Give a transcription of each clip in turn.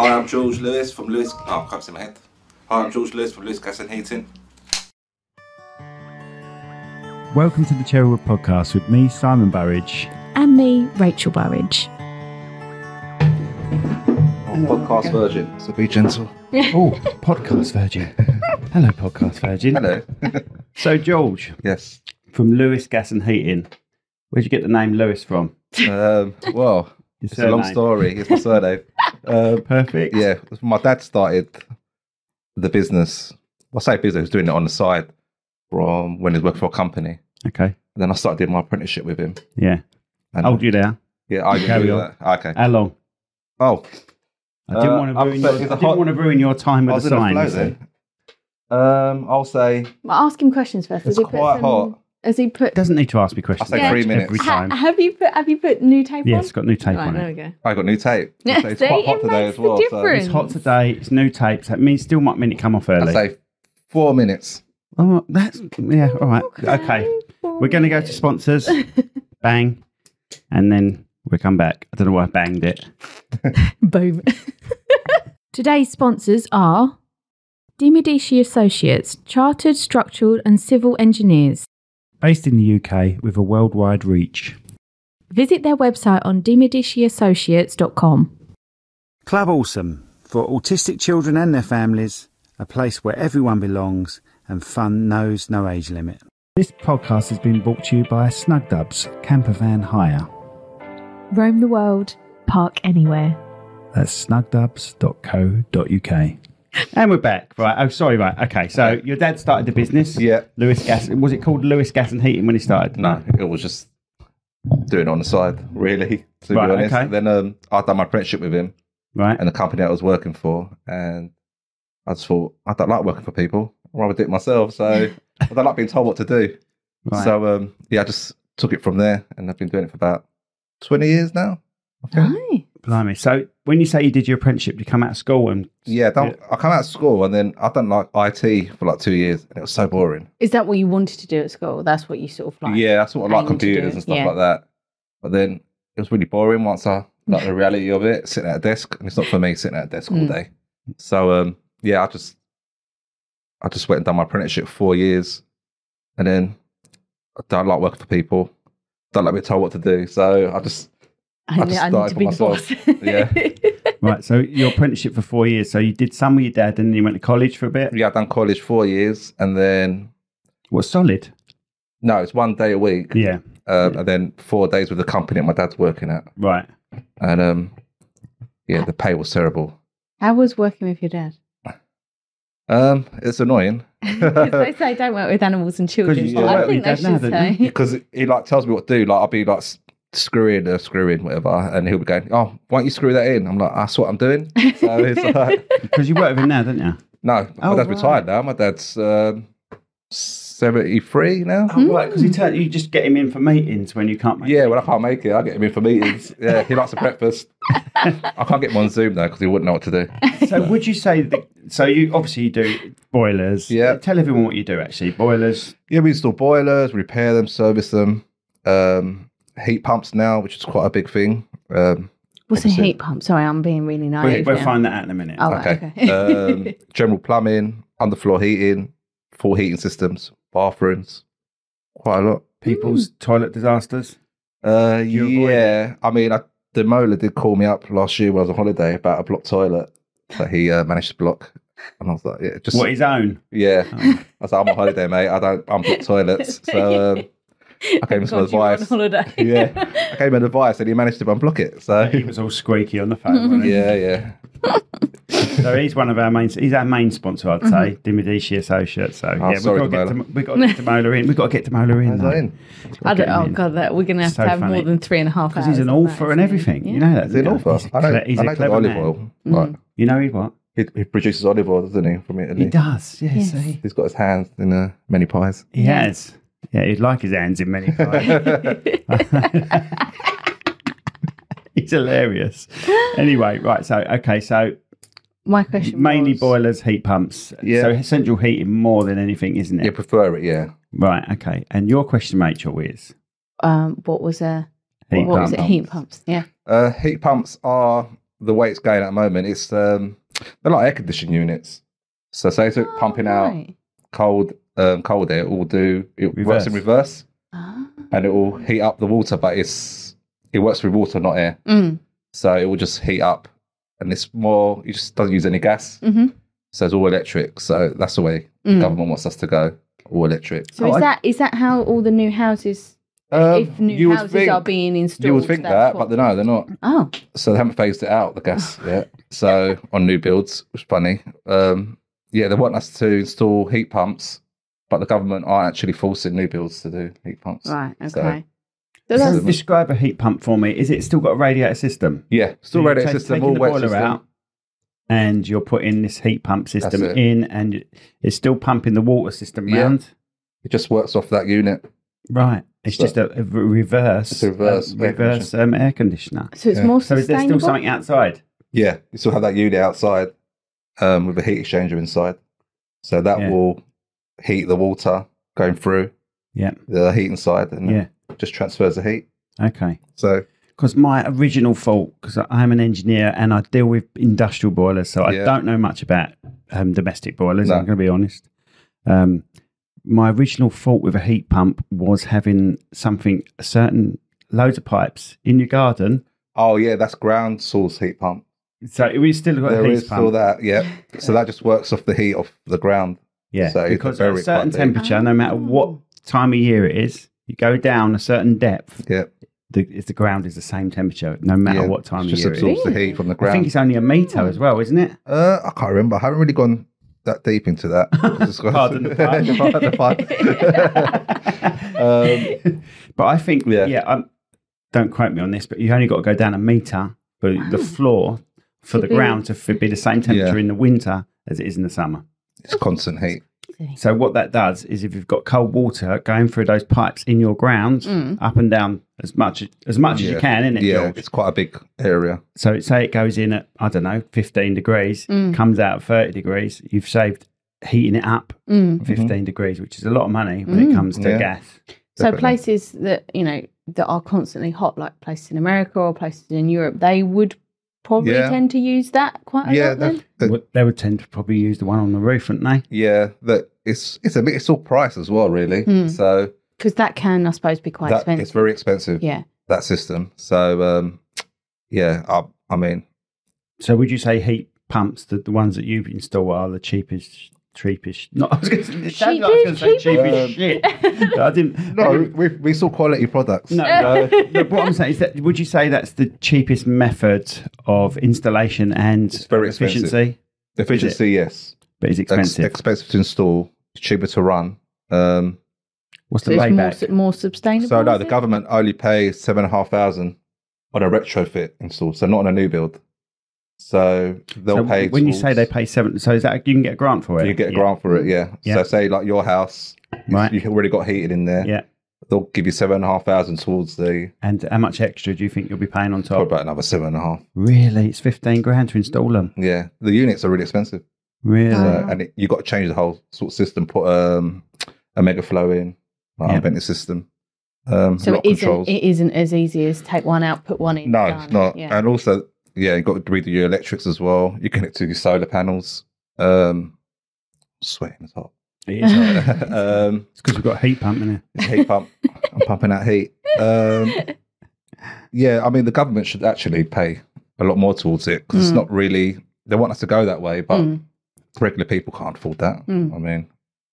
Hi, I'm George Lewis from Lewis. Oh, I can't see my head. Hi, I'm George Lewis from Lewis Gas and Heating. Welcome to the Cherrywood podcast with me, Simon Burridge. And me, Rachel Burridge. Podcast virgin, so be gentle. Oh, podcast virgin. Hello, podcast virgin. Hello. So, George. Yes. From Lewis Gas and Heating. Where'd you get the name Lewis from? Well, it's a long story. It's my surname. Perfect. Yeah, my dad started the business. I say business, he was doing it on the side from when he was working for a company. Okay. And then I started doing my apprenticeship with him. Yeah. And Hold you there. Yeah, I can do that. Okay. How long? Oh. I didn't want to ruin your time with the signs. I'll say. Well, ask him questions first. It's quite hot. Has he put? Doesn't need to ask me questions. I'll say 3 minutes. Every time. Have you put new tape on? Yes, it's got new tape on There it. we go. I got new tape. Yeah, It's quite hot today as well. So It's hot today. It's new tape. So it means still might mean it come off early. I'll say 4 minutes. Oh, that's yeah. All right. Okay. We're going to go to sponsors. Bang, and then we'll come back. I don't know why I banged it. Boom. Today's sponsors are De Medici Associates, Chartered Structural and Civil Engineers. Based in the UK with a worldwide reach. Visit their website on demediciassociates.com. Club Awesome, for autistic children and their families, a place where everyone belongs and fun knows no age limit. This podcast has been brought to you by Snug Dubs Camper Van Hire. Roam the world, park anywhere. That's snugdubs.co.uk. And we're back. Right. Oh, sorry. Right. Okay. So your dad started the business. Yeah. Lewis Gas. Was it called Lewis Gas and Heating when he started? No, it was just doing it on the side, really, to Right, be honest. okay. Then I'd done my apprenticeship with him Right. and the company that I was working for. And I just thought, I don't like working for people. I'd rather do it myself. So I don't like being told what to do. Right. So, I just took it from there. And I've been doing it for about 20 years now, I think. Aye. Blimey. So when you say you did your apprenticeship, you come out of school and Yeah, I come out of school and then I done like IT for like 2 years and it was so boring. Is that what you wanted to do at school? That's what you sort of like? Yeah, that's what I like, aimed to do, computers and stuff yeah. like that. But then it was really boring once I like the reality of it, sitting at a desk, and it's not for me sitting at a desk all day. So I just went and done my apprenticeship for 4 years, and then I don't like working for people, don't like being told what to do. So I just I need started to for be myself. the boss. Yeah. right. So your apprenticeship for 4 years. So you did some with your dad, and then you went to college for a bit. Yeah, I've done college 4 years, and then What, solid? no, it's 1 day a week. Yeah. And then 4 days with the company that my dad's working at. Right. And the pay was terrible. How was working with your dad? It's annoying. They say don't work with animals and children. 'Cause you but work I with think your they dad now, should don't say. Because he like tells me what to do. Like I'll be like screwing, whatever, and he'll be going, "Oh, why don't you screw that in?" I'm like, "That's what I'm doing." So it's like, Because you work with him now, don't you? no, my dad's retired now. My dad's 73 now. Oh, right. Because you just get him in for meetings when you can't make Yeah, when I can't make it, I get him in for meetings. Yeah, he likes a breakfast. I can't get him on Zoom though because he wouldn't know what to do. So would you say that? So you obviously do boilers. Yeah. Tell everyone what you do. Actually, boilers. Yeah, we install boilers, repair them, service them. Heat pumps now, which is quite a big thing. What's a heat pump? Sorry, I'm being really naive. We'll now. find that out in a minute. Oh, right, Okay. General plumbing, underfloor heating, full heating systems, bathrooms, quite a lot. People's toilet disasters. Yeah. I mean, the Mola did call me up last year when I was on holiday about a blocked toilet that he managed to block. And I was like, yeah, just What, his own? yeah. I was like, I'm on holiday, mate. I don't unblock toilets. So I gave him some God, you were on advice. holiday. Yeah. I gave him advice and he managed to unblock it. So He was all squeaky on the phone. Wasn't he? yeah. So he's one of our main. He's our main sponsor, I'd say. De Medici Associates. So yeah, sorry, we've got to get to Mola in. We've got to get to Mola in. How's that in? I don't, oh God, we're going to have So to have funny. more than 3.5 hours. Because he's an author and everything. You know that. Is he an author? He's I a know clever olive man. oil. Right. You know he what? He produces olive oil, doesn't he, from Italy? He does. Yeah, Yes. see. He's got his hands in many pies. He has. Yeah, he'd like his hands in many pies. He's hilarious. Anyway, right. So My question mainly was, boilers, heat pumps. Yeah. So central heating more than anything, isn't it? You prefer it, yeah. Right. Okay. And your question, Rachel, is what was Heat what was pump. it? Heat pumps. Yeah. Heat pumps are the way it's going at the moment, it's they're like air conditioning units. So say it's pumping out cold air, it will works in reverse, and it will heat up the water, but it works with water, not air. So it will just heat up, and it just doesn't use any gas. So it's all electric. So that's the way the government wants us to go, all electric. So is that how all the new houses? If new houses are being installed, you would think that, but no, they're not. Oh, so they haven't phased it out, the gas yet. So on new builds, which is funny. They want us to install heat pumps, but the government aren't actually forcing new builds to do heat pumps. Right. Okay. So describe a heat pump for me. Is it still got a radiator system? Yeah, still radiator system, all wet system. Out, and you're putting this heat pump system in, and it's still pumping the water system round. It just works off that unit. Right. It's just a reverse. It's a reverse air conditioner. So it's more sustainable. So is there still something outside? Yeah, you still have that unit outside with a heat exchanger inside. So that will heat the water going through the heat inside, and just transfers the heat. Okay. So because my original thought, because I'm an engineer and I deal with industrial boilers, so I don't know much about domestic boilers. I'm going to be honest. My original thought with a heat pump was having loads of pipes in your garden. Oh yeah, that's ground source heat pump. So we still got there a heat is pump. Still that, So that just works off the heat of the ground. Yeah, so because at a certain temperature, no matter what time of year it is, you go down a certain depth. Yeah. The ground is the same temperature, no matter what time of year it is. Just absorbs the heat from the ground. I think it's only a metre as well, isn't it? I can't remember. I haven't really gone that deep into that. Pardon the pun. But I think, don't quote me on this, but you only got to go down a metre for the floor for the ground to be the same temperature in the winter as it is in the summer. It's constant heat. So what that does is if you've got cold water going through those pipes in your ground, up and down as much as you can, isn't it, George? It's quite a big area. So say it goes in at, 15 degrees, comes out at 30 degrees, you've saved heating it up 15 degrees, which is a lot of money when it comes to gas. So places that, that are constantly hot, like places in America or places in Europe, they would probably tend to use that quite a lot then? They would tend to probably use the one on the roof, wouldn't they? Yeah, it's all price as well, really. So because that can, I suppose, be quite expensive. It's very expensive. Yeah, that system. So I mean, so would you say heat pumps, the ones that you've installed, are the cheapest? Not, I was going to say cheapest shit. I didn't. No, we saw quality products. No, what I'm saying is that would you say that's the cheapest method of installation and it's very efficiency? Efficiency, yes, but it's expensive. Expensive to install. It's cheaper to run. What's the payback? More sustainable. So no, the government only pays $7,500 on a retrofit install, so not on a new build. So they'll pay. When you say they pay $7,000, so is that you can get a grant for it? You get a grant for it, yeah. So say like your house, you've already got heating in there. Yeah. They'll give you $7,500 towards the. And how much extra do you think you'll be paying on top? Probably about another $7,500. Really, it's $15,000 to install them. Yeah, the units are really expensive. Really, and you've got to change the whole sort of system. Put a mega flow in, unvented system. So it isn't as easy as take one out, put one in. No, it's not. Yeah. And also, you've got to redo your electrics as well. You connect to your solar panels. Sweating as hot. It is hot. It's because we've got a heat pump in it. It's a heat pump. I'm pumping out heat. I mean, the government should actually pay a lot more towards it because it's not really. They want us to go that way, but regular people can't afford that. I mean,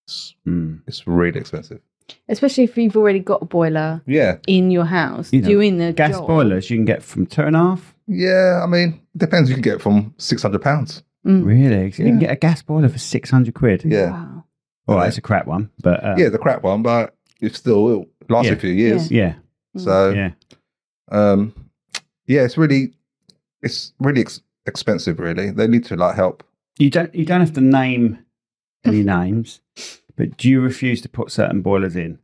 it's really expensive. Especially if you've already got a boiler in your house doing the gas job. Boilers you can get from $2.5. Yeah, I mean, it depends. You can get from £600. Really? So you can get a gas boiler for £600. Yeah. Wow. All right, it's a crap one, but the crap one, but it'll last a few years. Yeah. So it's really expensive. Really, they need to help. You don't have to name any names, but do you refuse to put certain boilers in?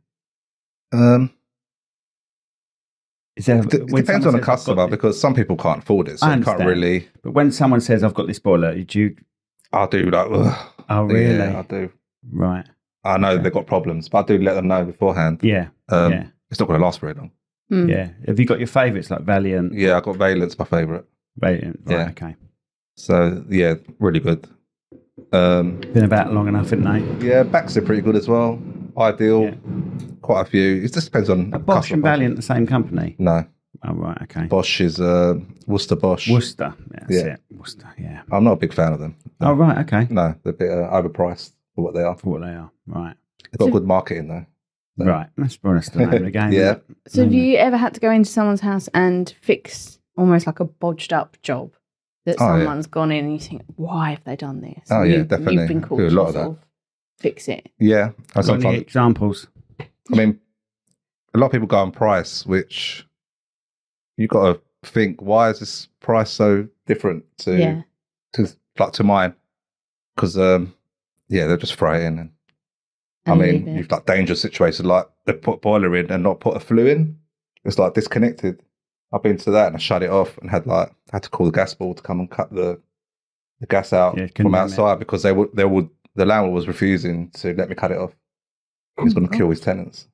Is there, it depends on the customer because some people can't afford it, so you can't really. But when someone says, "I've got this boiler," I'll do ugh. Oh, really? Yeah, I do. Right. I know they've got problems, but I do let them know beforehand. Yeah. It's not going to last very long. Yeah. Have you got your favourites like Valiant? Yeah, I got Valiant's my favourite. Right, Yeah. okay. So yeah, really good. Been about long enough, haven't they? Yeah, backs are pretty good as well. Ideal, Yeah. quite a few. It just depends on Are Bosch customer and budget. Valiant the same company? No, Oh, right, okay. Bosch is Worcester Bosch. Worcester. Yeah, that's Yeah. it. Worcester, yeah. I'm not a big fan of them. No, Oh, right, okay. no, they're a bit overpriced for what they are. For what they are. Right. They've got good marketing though. So- Right. That's the name of the game. Yeah. Isn't it? So have you ever had to go into someone's house and fix almost like a bodged up job that Oh, yeah. someone's gone in and you think, why have they done this? Oh, And yeah, you've definitely. been called Do a to lot of sort that. of fix it. Yeah, and Got any sometimes examples? I mean, a lot of people go on price, which you got to think, why is this price so different to mine? Because they'll just throw it in, and I mean, leave it. you've got dangerous situations like they put a boiler in and not put a flue in. It's like disconnected. I've been to that and I shut it off and had to call the gas ball to come and cut the gas out from outside because the landlord was refusing to let me cut it off. He was going to kill his tenants,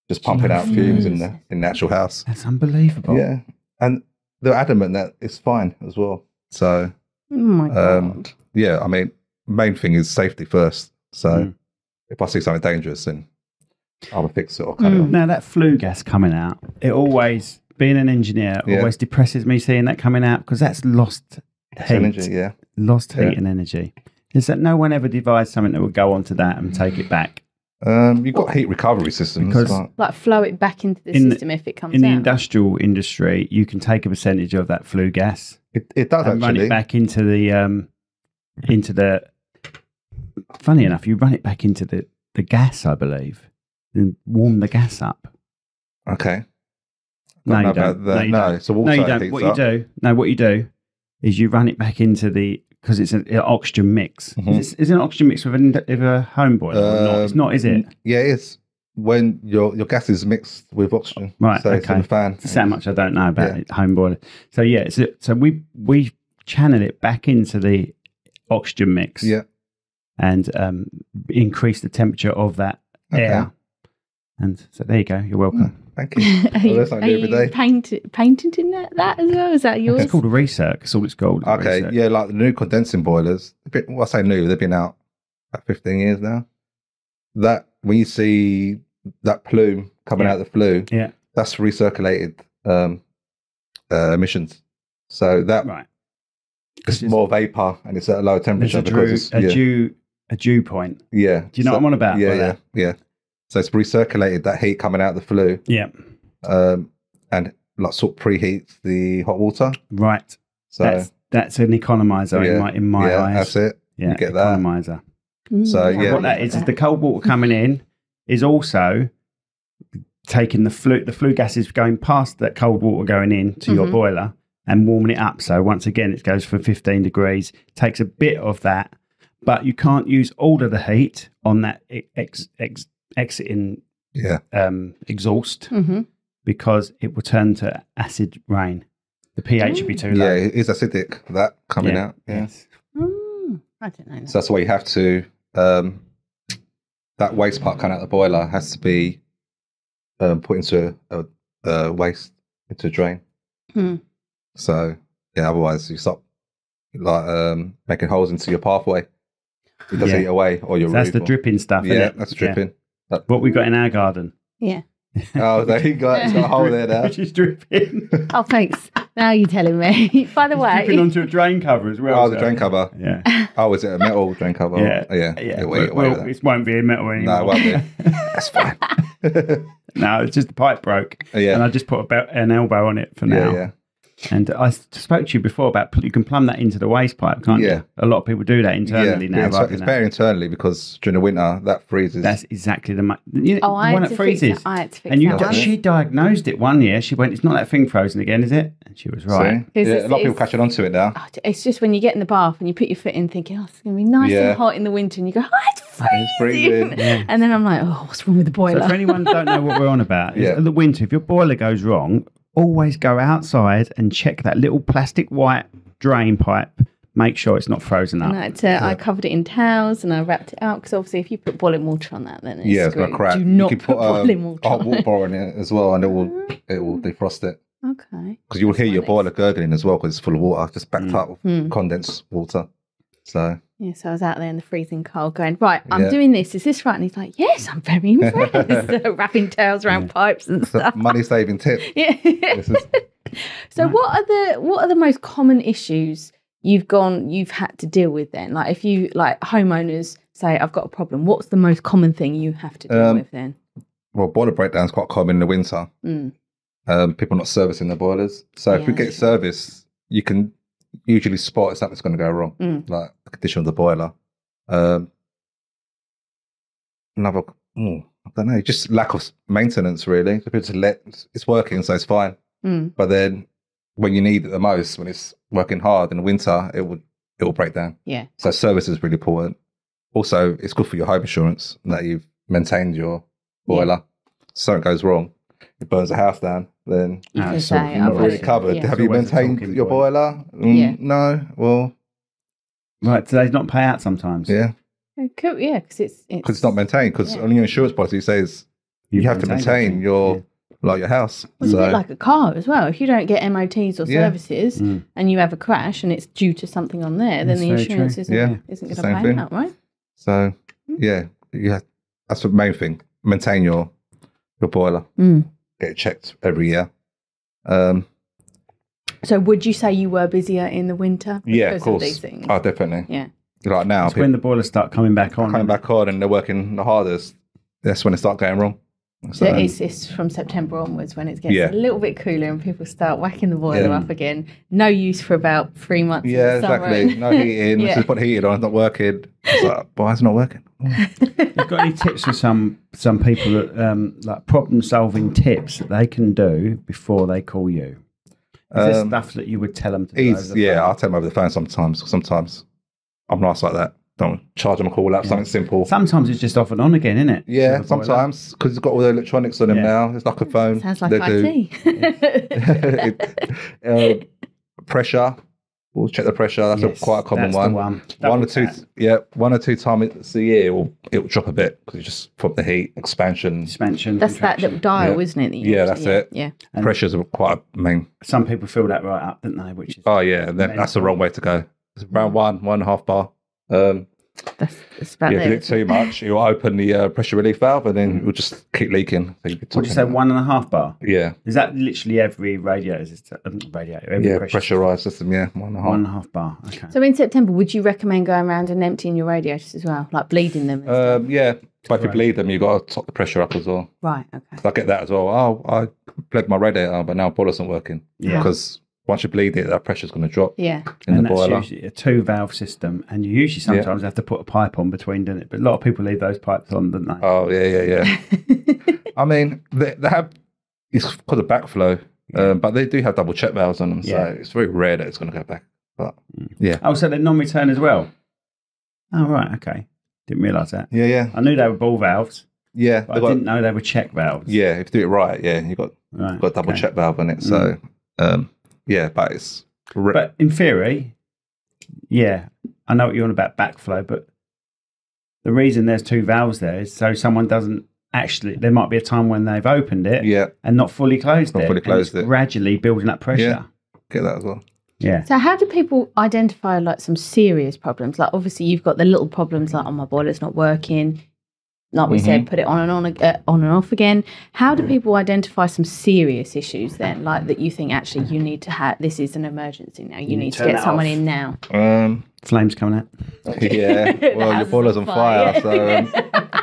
just pumping out fumes in the actual house. That's unbelievable. Yeah, and they're adamant that it's fine as well. So, Oh my God. yeah, I mean, main thing is safety first. So, if I see something dangerous, then I'll fix it or cut it off. Now, that flue gas coming out, it always, being an engineer, always depresses me seeing that coming out because that's lost heat. Energy, yeah. Lost heat and energy. Is that no one ever devised something that would go onto that and take it back? You've got heat recovery systems. Because Like flow it back into the system if it comes in out. the industrial industry, you can take a percentage of that flue gas it does and actually. run it back into the. Funny enough, you run it back into the gas, I believe, and warm the gas up. Okay. No, Don't you know don't. about that. No, it's a water No, you it don't. heats What up. you do? No, what you do is you run it back into because it's an oxygen mix. Mhm. Is it an oxygen mix with a home boiler or not? It's not, is it? Yeah, it is. When your gas is mixed with oxygen. Right, So it's in okay. the fan. That's how much I don't know about Yeah. it, home boiler. So yeah, so we channel it back into the oxygen mix. Yeah. And increase the temperature of that air. And so there you go. You're welcome. Thank you. Are you, That's what I do every day. painting that as well? Is that yours? It's called a recirc. That's all it's called. a Okay, recirc. yeah, like the new condensing boilers. Well, I say new, they've been out about 15 years now. That when you see that plume coming out of the flue, Yeah. that's recirculated emissions. So that Right. it's more vapor and it's at a lower temperature There's a dew point. yeah. Do you know what I'm on about? Yeah, by yeah, that? yeah. So it's recirculated that heat coming out of the flue, Yeah. and like sort of preheats the hot water. Right. So That's an economizer in my yeah, eyes. that's it. Yeah, You get that. economizer. So, yeah. What that is the cold water coming in is also taking the flue gases going past that cold water going in to your boiler and warming it up. So once again, it goes for 15 degrees, takes a bit of that, but you can't use all of the heat on that exiting exhaust because it will turn to acid rain. The pH would be too low. Yeah, it is acidic, that coming out. Yeah. Yes. I don't know. So that's why you have to, that waste part coming out of the boiler has to be put into a waste, into a drain. So, yeah, otherwise you stop making holes into your pathway. It doesn't eat away or your So roof. that's the dripping stuff, isn't Yeah, it? that's dripping. What we got in our garden. Yeah. Oh, there you go. It's got a hole there now. Which is dripping. Oh, thanks. Now you're telling me. By the way, Dripping onto a drain cover as well. Oh, the drain cover. Yeah. Oh, is it a metal drain cover? Yeah. Yeah. It will eat away with that. It won't be a metal anymore. No, it won't be. That's fine. No, it's just the pipe broke. Yeah. And I just put an elbow on it for now. Yeah. And I spoke to you before about you can plumb that into the waste pipe, can't Yeah. you? A lot of people do that internally now. rather It's than better internally because during the winter that freezes. That's exactly the one I had that to freezes. fix it. I had to fix And that one. she diagnosed it one year. She went, "It's not that thing frozen again, is it?" And she was right. See? Is Yeah, this- a lot of people is- catching on to it now. Oh, it's just when you get in the bath and you put your foot in thinking, oh, it's going to be nice Yeah. and hot in the winter. And you go, oh, it's freezing. freezing. And then I'm like, oh, what's wrong with the boiler? So for anyone who don't know what we're on about, Yeah. in the winter, if your boiler goes wrong, always go outside and check that little plastic white drain pipe. Make sure it's not frozen up. And I covered it in towels and I wrapped it out because obviously if you put boiling water on that, then it's Yeah, it's screwed. gonna crack. Do not you put can put boiling water a hot on water it. bar in it as well, and it will defrost it. Okay. Because you will hear your nice. boiler gurgling as well because it's full of water, just backed up with condensed water. So yeah, so I was out there in the freezing cold going, right, I'm Yeah. doing this. Is this right? And he's like, yes, I'm very impressed. Wrapping towels around pipes and stuff. money saving tip. Yeah. This is, So what are the most common issues you've had to deal with then? Like if you like homeowners say I've got a problem, what's the most common thing you have to deal with then? well, boiler breakdown is quite common in the winter. People not servicing their boilers. So if we get service, you can usually spot if something's going to go wrong, like the condition of the boiler. I don't know, just lack of maintenance really. So people just it's working, so it's fine. But then when you need it the most, when it's working hard in the winter, it will break down. Yeah. So service is really important. Also, it's good for your home insurance that you've maintained your boiler. So something goes wrong, it burns the house down, then you can say, you're not really covered. Have you maintained your boiler? No. Well, right. Do they not pay out sometimes? Yeah. Cool. Yeah, because it's not maintained. Because on your insurance policy it says you have to maintain your house. It's a bit like a car as well. If you don't get MOTs or services and you have a crash and it's due to something on there, then the insurance isn't going to pay out, right? So that's the main thing. Maintain your boiler. Get it checked every year. So would you say you were busier in the winter because of course. of these things? Oh, definitely. Yeah. Like now, when the boilers start coming back on. And they're working the hardest. That's when it starts going wrong. So it's from September onwards when it gets a little bit cooler and people start whacking the boiler up again. No use for about 3 months. Yeah, exactly. No heating. Just put heating on. It's not working. It's like, why is it not working? You've got any tips for some people that like problem solving tips that they can do before they call you? Is there stuff that you would tell them to do? I'll tell them over the phone sometimes. Sometimes I'm nice like that. Don't charge them a call out, something simple. Sometimes it's just off and on again, isn't it? Yeah, sometimes, because it's got all the electronics on them now. It's like a phone. Sounds like IT. Pressure. We'll check the pressure. That's quite a common one. One or two times a year, it will drop a bit because it's just from the heat, expansion. That's that little dial, isn't it? That's it. Yeah. Pressures are quite main. Some people fill that right up, don't they? Which is and then that's the wrong way to go. It's around 1.5 bar. That's about if you do too much, you'll open the pressure relief valve and then it will just keep leaking. So would you say 1.5 bar? Yeah. Is that literally every radiator? Every pressurized system, 1.5. 1.5 bar. Okay. So in September, would you recommend going around and emptying your radiators as well, like bleeding them? But if you bleed them, you've got to top the pressure up as well. Right, okay. So I get that as well. Oh, I bled my radiator, but now boiler isn't working. Yeah. Because once you bleed it, that pressure's going to drop. Yeah. In the boiler. That's usually a 2-valve system, and you usually sometimes have to put a pipe on between, don't it? But a lot of people leave those pipes on, don't they? Oh, yeah. I mean, they have, it's because of backflow, but they do have double check valves on them, so it's very rare that it's going to go back. But Oh, so they're non-return as well? Oh, right, okay. Didn't realise that. Yeah. I knew they were ball valves. Yeah. But I didn't know they were check valves. Yeah, if you do it right, you've got a double check valve on it. So, but it's... But in theory, I know what you're on about backflow, but the reason there's 2 valves there is so someone doesn't actually... There might be a time when they've opened it and not fully closed it. Gradually building up pressure. Yeah, get that as well. Yeah. So how do people identify like some serious problems? Like obviously you've got the little problems like, my boiler's not working. Like we said, put it on and off again. How do people identify some serious issues then, like that you think actually you need to have? This is an emergency now. You need to get someone in now. Flames coming out. Yeah. Well, your boiler's on fire, so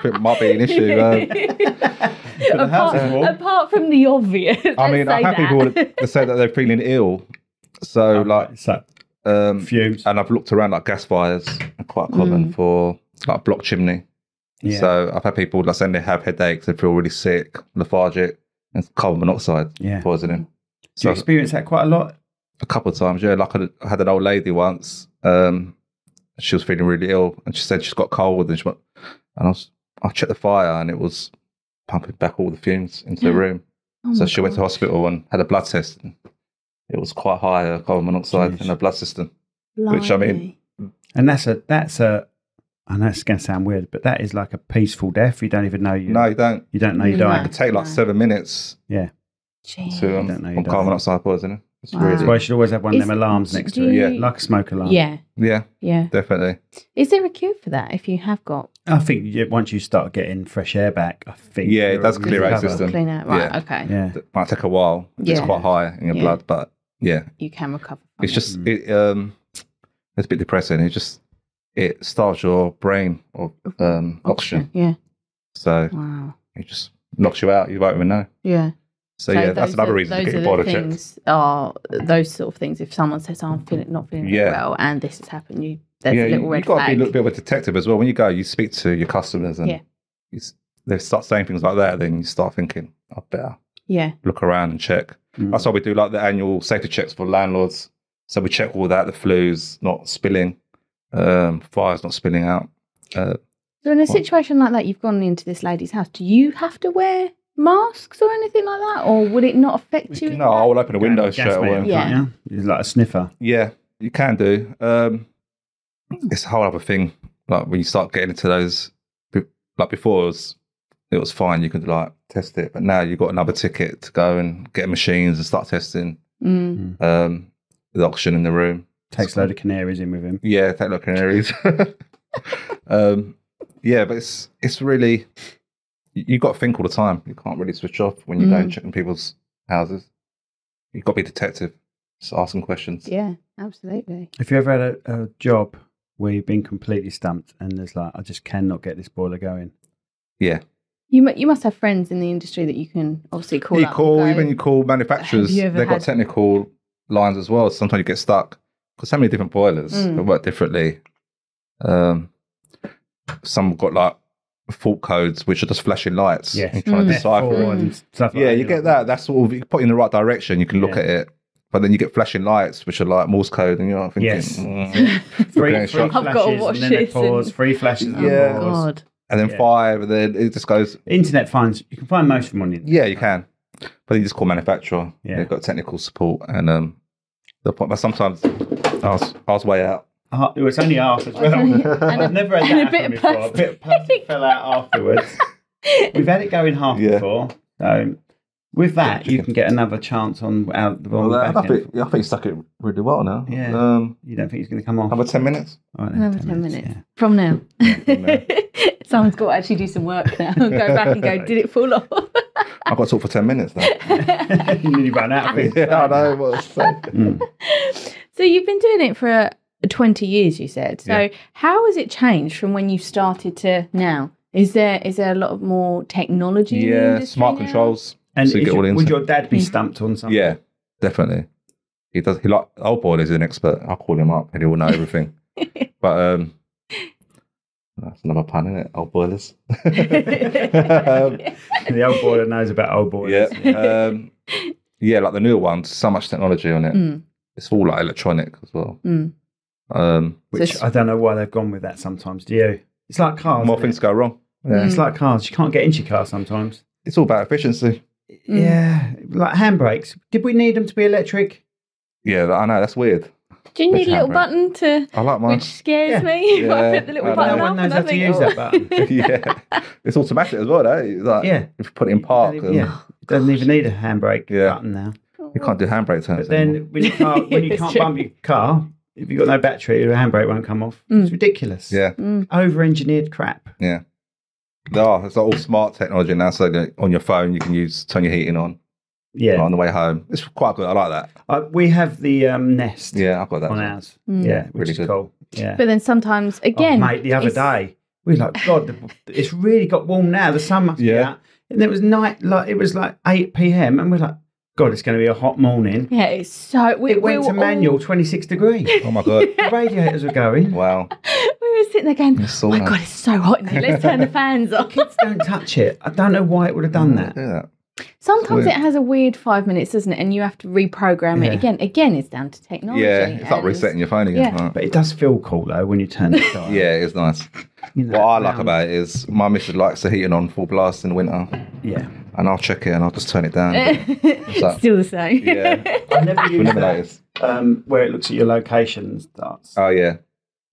it might be an issue. Apart from the obvious. I mean, I've had people that say that they're feeling ill. So fumes. And I've looked around like gas fires are quite common for like block chimney. Yeah. So I've had people like saying they have headaches, they feel really sick, lethargic, and carbon monoxide poisoning. Do you experience that quite a lot? A couple of times, yeah. Like I had an old lady once. She was feeling really ill, and she said she's got cold, and I checked the fire, and it was pumping back all the fumes into the room. So she went to hospital and had a blood test. And it was quite high carbon monoxide in her blood system. Blimey. Which I mean, and that's a. I know it's going to sound weird, but that is like a peaceful death. You don't even know you. No, you don't. You don't know you died. It could take like 7 minutes. Yeah. Jeez. to I don't know, you on don't. carbon monoxide poisoning. It's Wow. That's why really, you should always have one of them alarms next to it. Yeah. Like a smoke alarm. Yeah, yeah, definitely. Is there a cure for that if you have got? I think once you start getting fresh air back, I think Yeah, it you're does clear out recovered. system. Clean out, right? Yeah. Okay, Yeah. It might take a while. It's Yeah. quite high in your Yeah. blood, but yeah, you can recover. From it's just it's a bit depressing. It starves your brain of oxygen, Yeah. so Wow. it just knocks you out. You won't even know. Yeah. So yeah, that's another reason to get your boiler checked. things are those sort of things. If someone says, "Oh, I'm not feeling Yeah. well," and this has happened, there's Yeah, a little you red got to be flag. a little bit of a detective as well. When you go, you speak to your customers, and Yeah. they start saying things like that. Then you start thinking, I better Yeah. look around and check. That's why we do like the annual safety checks for landlords. So we check all that, the flues not spilling, fires not spilling out. So in a situation like that, you've gone into this lady's house. Do you have to wear masks or anything like that, or would it not affect you? No, I will open a window Gas straight away. meter, Yeah. can't you? It's like a sniffer. Yeah, you can do. It's a whole other thing. Like when you start getting into those, like before it was fine. You could like test it, but now you've got another ticket to go and get machines and start testing the oxygen in the room. Takes a load of canaries in with him. Yeah, take a look at canaries. Yeah, but it's really you got to think all the time. You can't really switch off when you go and check in people's houses. You've got to be a detective. Just asking questions. Yeah, absolutely. If you ever had a job where you've been completely stumped and there's like, I just cannot get this boiler going. Yeah. You must have friends in the industry that you can obviously call. You up call and go, even you call manufacturers. Have you ever They've got had- technical lines as well. Sometimes you get stuck because so many different boilers that work differently. Some have got like fault codes which are just flashing lights. Yes. And you're trying to decipher F4 it. and stuff like Yeah, that. you get that. That's sort of you put you in the right direction. You can look at it, but then you get flashing lights which are like Morse code, and you're thinking, Yes. looking Three at it, I've got to flashes watch and then it this pause, and- 3 flashes and Oh Yeah. then pause. God. and then Yeah. 5, and then it just goes. Internet finds, you can find most of them on the internet. Yeah, you can, but then you just call manufacturer. Yeah. They've got technical support, and but sometimes I was way out. It was only half as well. I've never had and that a bit happen of before. A bit of plastic fell out afterwards. We've had it going half Yeah. before. So with that, you can get another chance on out the back end. I think you stuck it really well now. Yeah. You don't think it's going to come off? Another 10 minutes. All right, then, Another 10 minutes. yeah. From now. from now. Someone's got to actually do some work now and go back and go, did it fall off? I've got to talk for 10 minutes now. You nearly ran out of it. Yeah, I know what I was saying. So you've been doing it for 20 years, you said. So Yeah. how has it changed from when you started to now? Is there a lot of more technology in the Yeah, industry smart now? controls. And so you get all would into. your dad be stumped on something? Yeah, definitely. He does. He like old boilers. He's an expert. I'll call him up, and he will know everything. But that's another pun, isn't it? Old boilers. The old boiler knows about old boilers. Yeah, yeah. Like the newer ones, so much technology on it. It's all like electronic as well. Which I don't know why they've gone with that sometimes. Do you? It's like cars. More isn't things it? go wrong. Yeah. It's like cars. You can't get into your car sometimes. It's all about efficiency. Yeah, like handbrakes. Did we need them to be electric? Yeah, I know. That's weird. Do you need a little handbrake. button to, I like mine. which scares Yeah. me? Yeah. I put the little No button No up one knows and I how to think, use oh. that button. Yeah, it's automatic as well, though. It's like, Yeah. if you put it in park, Yeah, it doesn't even need a handbrake Yeah. button now. you can't do handbrake turns. But then anymore. when you can't, It's bump true. your car, if you've got no battery, the handbrake won't come off. It's ridiculous. Yeah, Over-engineered crap. yeah. It's like all smart technology now. So that on your phone, you can turn your heating on Yeah. on the way home. It's quite good. I like that. We have the Nest Yeah, I've got that. on as well. ours. Yeah, which Really is good. cool. Yeah. But then sometimes, again, Oh, mate, the other it's- day, we were like, God, it's really got warm now. The sun must be Yeah. out. And it was night, like it was like 8 p.m. And we're like, God, it's going to be a hot morning. Yeah, it's so. It went to manual 26 degrees. Oh my god! The radiators were going. Wow. We were sitting there going, It's oh my sauna. God, it's so hot in here. Let's turn the fans off. Kids don't touch it. I don't know why it would have done that. Do that. Sometimes Weird. it has a weird 5 minutes, doesn't it? And you have to reprogram it Yeah. again. Again, it's down to technology. Yeah, it's like and- resetting your phone again. Yeah. Right. But it does feel cool though when you turn it on. Yeah, it's nice. You know, What I like round- about it is my missus likes the heating on full blast in the winter, Yeah. and I'll check it and I'll just turn it down. So- Still the same. Yeah, I never we use never that. noticed. Where it looks at your location and starts. Oh yeah,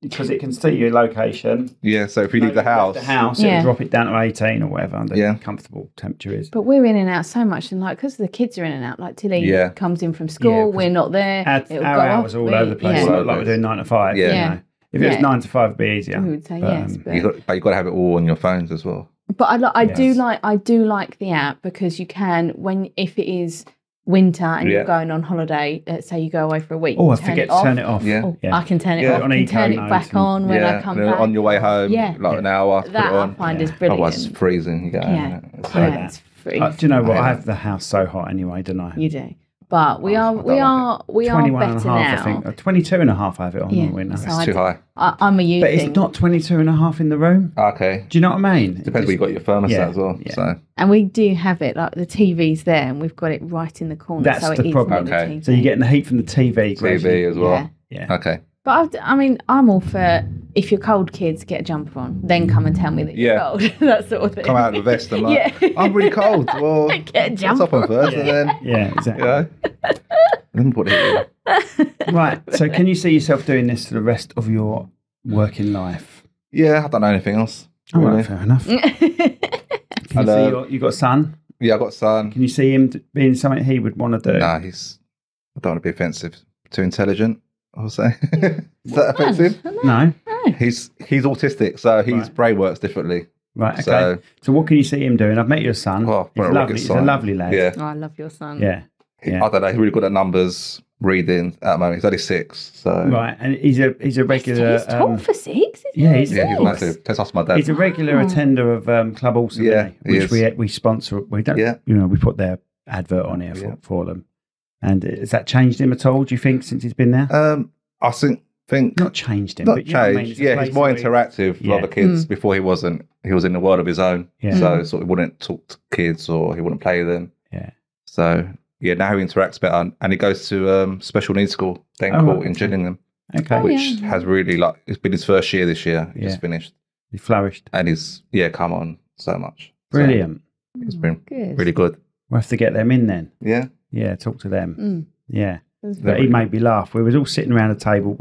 because it can see your location. Yeah, so if you leave the house, it'll drop it down to 18 or whatever the comfortable temperature is. But we're in and out so much, and like because the kids are in and out, like Tilly comes in from school, we're not there. Our hours are all over the place, like we're doing 9 to 5. Yeah. You know? If it was 9 to 5, it'd be easier. We would say yes, but you've got to have it all on your phones as well. But I do like the app because you can if it is winter and you're going on holiday, let's say you go away for a week. Oh, I forget to turn it off. I can turn it off and turn it back on when I come back. On your way home, like an hour. That I find is brilliant. Otherwise it's freezing. You go, it's freezing. Do you know what? I have the house so hot anyway, don't I? You do. But we are better now. I think 22 and a half I have it on in winter. That's too high. I'm a you. But it's not 22 and a half in the room. Okay. Do you know what I mean? Depends where you got your thermostat as well. Yeah. So. And we do have it, like the TV's there and we've got it right in the corner. That's so the problem. Okay. So you're getting the heat from the TV. TV as well. Yeah. Okay. But I'm all for, if you're cold, kids, get a jumper on. Then come and tell me that you're cold. That sort of thing. Come out of the vest and like, I'm really cold. Well, get a jumper up on first and then... Yeah, exactly. Then put it in. Right, so can you see yourself doing this for the rest of your working life? Yeah, I don't know anything else. All right, fair enough. Can you see you got a son? Yeah, I got a son. Can you see him being something he would want to do? Nah, I don't want to be offensive. Too intelligent, I would say. Is that offensive? No. He's autistic, so his brain works differently. Right, okay. So what can you see him doing? I've met your son. Oh, he's a lovely lad. Yeah. Oh, I love your son. Yeah. I don't know, he's really good at numbers, reading at the moment. He's only 6, so... Right, and he's a regular... He's tall for 6, isn't he? He's massive. Let's ask my dad. He's a regular attender of Club Awesome, which we sponsor. We don't, we put their advert on here for them. And has that changed him at all, do you think, since he's been there? I think... Not changed him, not but changed. He's more interactive with other kids. Before he wasn't. He was in the world of his own. Yeah. So sort of wouldn't talk to kids or he wouldn't play with them. Yeah. So... Yeah, now he interacts better, and he goes to special needs school, Dencourt in Gillingham, which has really it's been his first year this year. He just finished. He flourished, and he's come on so much. Brilliant. So it's been really good. We'll have to get them in then. Yeah, talk to them. Yeah, but he made me laugh. We was all sitting around a table.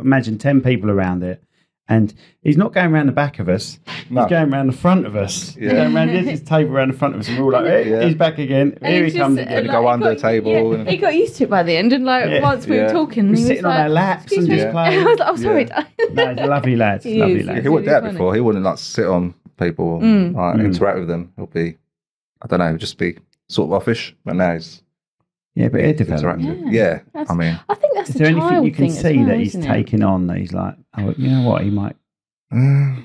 Imagine 10 people around it. And he's not going around the back of us. No. He's going around the front of us. Yeah. He's going around this table around the front of us. And we're all like, hey, he's back again. And here he comes again. Go under the table. He got used to it by the end. And once we were talking, he was sitting on our laps and just playing. I was like, sorry. No, he's a lovely lad. He wouldn't do that before. He wouldn't sit on people interact with them. He'll be, I don't know, just be sort of offish. But now he's... Yeah, but he'll develop. Yeah. I think that's the child thing. Is there anything you can see that he's taking on that he's like, oh, you know what, he might... I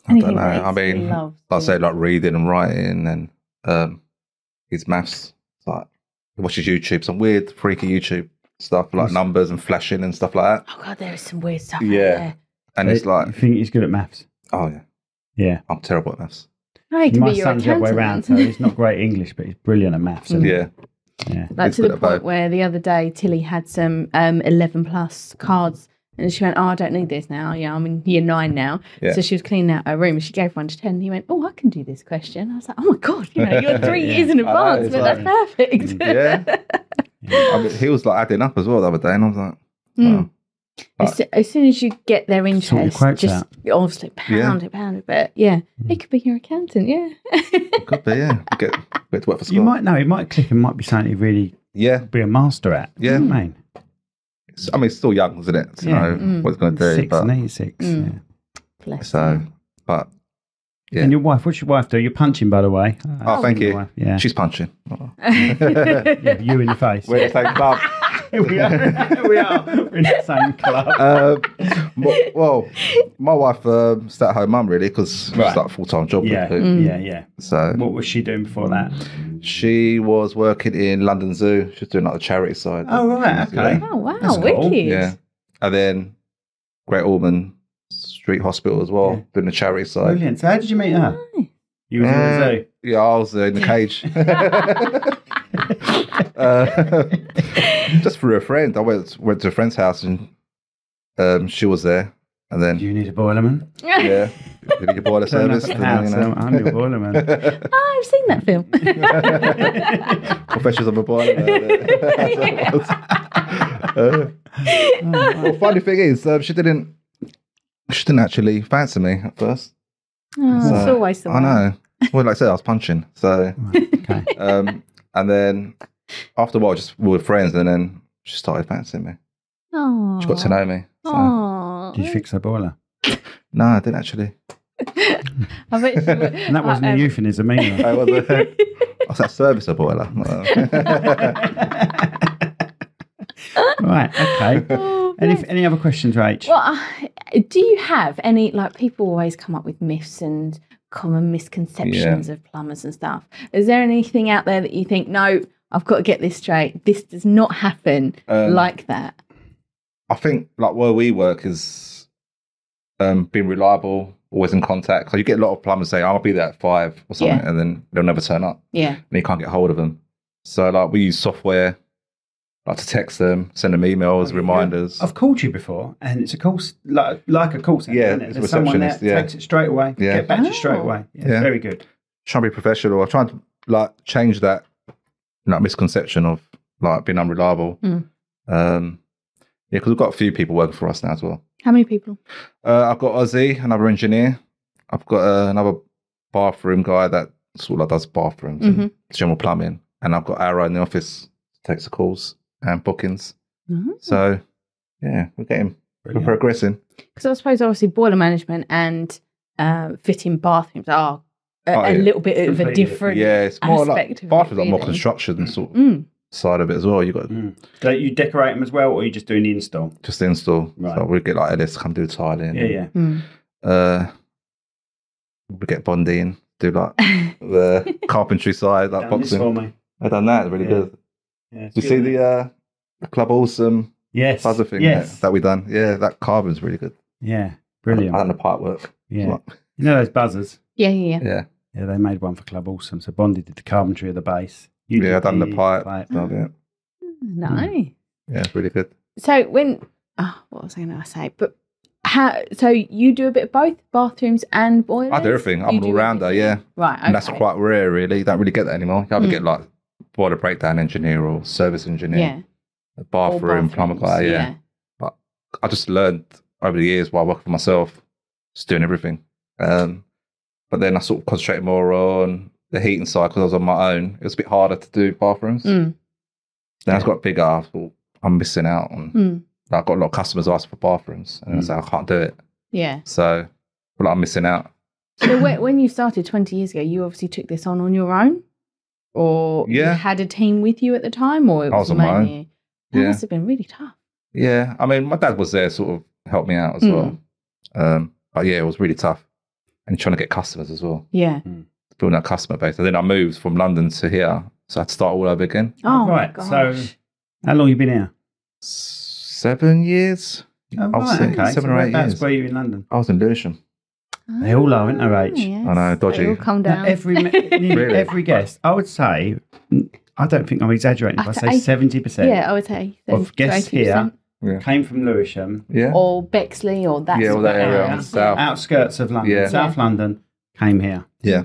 don't know. I mean, like I say, like reading and writing, and his maths. Like he watches YouTube, some weird, freaky YouTube stuff, like numbers and flashing and stuff like that. Oh god, there is some weird stuff. Yeah, and it's like, you think he's good at maths? Oh yeah, yeah. I'm terrible at maths. My son's the other way around, so he's not great English, but he's brilliant at maths. Yeah. Like to the point where the other day Tilly had some 11 plus cards. And she went, I don't need this now. Yeah, I'm in year 9 now. Yeah. So she was cleaning out her room and she gave one to 10. And he went, I can do this question. I was like, oh my God, you're 3 years in advance, but that's perfect. I mean, he was like adding up as well the other day. And I was like, wow. As soon as you get their interest, just obviously pound it. But he could be your accountant, It could be, Get to work for school. You might know, it might click and might be something he really be a master at. Yeah. You know what I mean? I mean, it's still young, isn't it? To know what he's going to do. 6 and 86. But And your wife, what's your wife do? You're punching, by the way. Thank you. Wife. Yeah, she's punching. You in the face. We're in the same club. we are. We're in the same club. Well, my wife stay at home mum really because she's like a full-time job. Yeah. So what was she doing before that? She was working in London Zoo. She was doing like the charity side. Oh right, okay. Oh wow, that's wicked. Cool. Yeah, and then Great Ormond Street Hospital as well, doing the charity side. Brilliant. So how did you meet her? You was in the zoo? Yeah, I was in the cage. Just through a friend. I went to a friend's house and she was there. And then, do you need a boilerman? Yeah. You need a boiler service. I'm your boilerman. I've seen that film. Professions of a boiler. Well, funny thing is, she didn't actually fancy me at first. Oh, it's always the way. I know. Well, like I said, I was punching. So, Okay. and then after a while, we were friends, and then she started fancying me. Oh. She got to know me. So. Oh. Did you fix the boiler? No, I didn't actually. I bet she would. And that wasn't a euphemism either. I was a service a boiler. Right, okay. Oh, Any other questions, Rach? well, do you have any, like, people always come up with myths and common misconceptions of plumbers and stuff. Is there anything out there that you think, no, I've got to get this straight, this does not happen like that? I think, like, where we work is being reliable, always in contact. So you get a lot of plumbers saying, I'll be there at 5 or something, and then they'll never turn up. Yeah. And you can't get hold of them. So, like, we use software, like, to text them, send them emails, reminders. I've called you before, and it's a call, like a call center, isn't it? It's a There's someone there, receptionist, takes it straight away, get back to you straight away. Yeah, it's very good. Trying to be professional. I'm trying to, like, change that, like, misconception of, like, being unreliable. Because we've got a few people working for us now as well. How many people? I've got Ozzy, another engineer. I've got another bathroom guy that sort of does bathrooms and general plumbing. And I've got Arrow in the office, takes the calls and bookings. So, yeah, we're progressing. Because I suppose obviously boiler management and fitting bathrooms are a little bit of a different it's more aspect like bathrooms are more construction sort of side of it as well. You got So you decorate them as well, or are you just doing the install? Just the install. Right. So we get like Ellis to come do tiling. We get Bondi in, do like the carpentry side, like boxing. For me. I've done that. It's really good. Yeah, you see the Club Awesome buzzer thing that we done? Yeah, that carbon's really good. Yeah, brilliant. I done the pipe work. Yeah. You know those buzzers? Yeah, they made one for Club Awesome. So Bondi did the carpentry of the base. I done the pipe. Nice. Yeah, it's really good. So what was I going to say? But so you do a bit of both, bathrooms and boilers? I do everything. I'm an all-rounder, Right, okay. And that's quite rare, really. You don't really get that anymore. You either get like boiler breakdown engineer or service engineer. A bathroom, plumber guy, But I just learned over the years while working for myself, just doing everything. But then I sort of concentrated more on the heating side because I was on my own. It was a bit harder to do bathrooms. Then as I got bigger, I thought I'm missing out on. I've got a lot of customers asking for bathrooms, and I said I can't do it. Yeah. So, I'm missing out. So when you started 20 years ago, you obviously took this on your own, or you had a team with you at the time, or it was on my own. That must have been really tough. Yeah, I mean, my dad was there, sort of helped me out as well. But yeah, it was really tough, and trying to get customers as well. Yeah. Building that customer base, and then I moved from London to here, so I had to start all over again. Oh right. My gosh. So, how long have you been here? 7 years. Oh, right, okay. 7 or 8 years. Where are you in London? I was in Lewisham. They all are, aren't they, Rach? Yes. I know, dodgy. They all come down. Now, every guest, I would say, I don't think I'm exaggerating if I say 70%. Yeah, I would say of guests here came from Lewisham, or Bexley, or that all that area, south. Outskirts of London, South London, came here. Yeah.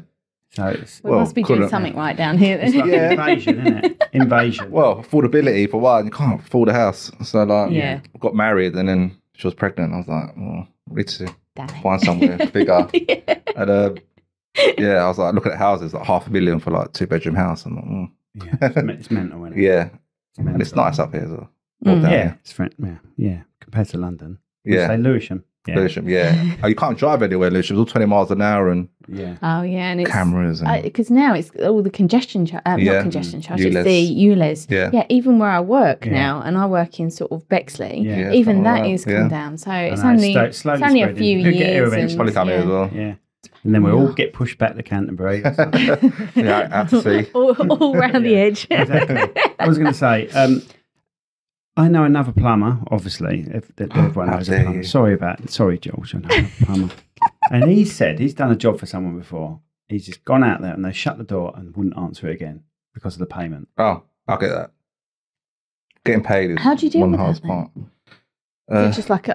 So it's, we must be doing something right down here then. It's like invasion, isn't it? Invasion. Well, affordability for one, you can't afford a house. So like, I got married and then she was pregnant. I was like, we need to find somewhere bigger. And I was like, looking at houses, like $500,000 for like 2-bedroom house. I'm like, it's mental, isn't it? Yeah. And it's nice up here as well. It's compared to London. Say Lewisham. Lewisham, you can't drive anywhere, Lewisham. It's all 20 miles an hour and and it's cameras. Because now it's all the congestion charge, not congestion charge, it's the ULEZ. Yeah, even where I work now, and I work in sort of Bexley, even that is come down. So it's only a few years. It's probably coming as well. Yeah. And then we all get pushed back to Canterbury. Out to sea. all around the edge. Exactly. I was going to say, I know another plumber, obviously. Everyone knows a plumber. Sorry, George, I know a plumber. And he said he's done a job for someone before. He's just gone out there and they shut the door and wouldn't answer it again because of the payment. Oh, I'll get that. Getting paid is how do you deal one with hardest that, part. It's just like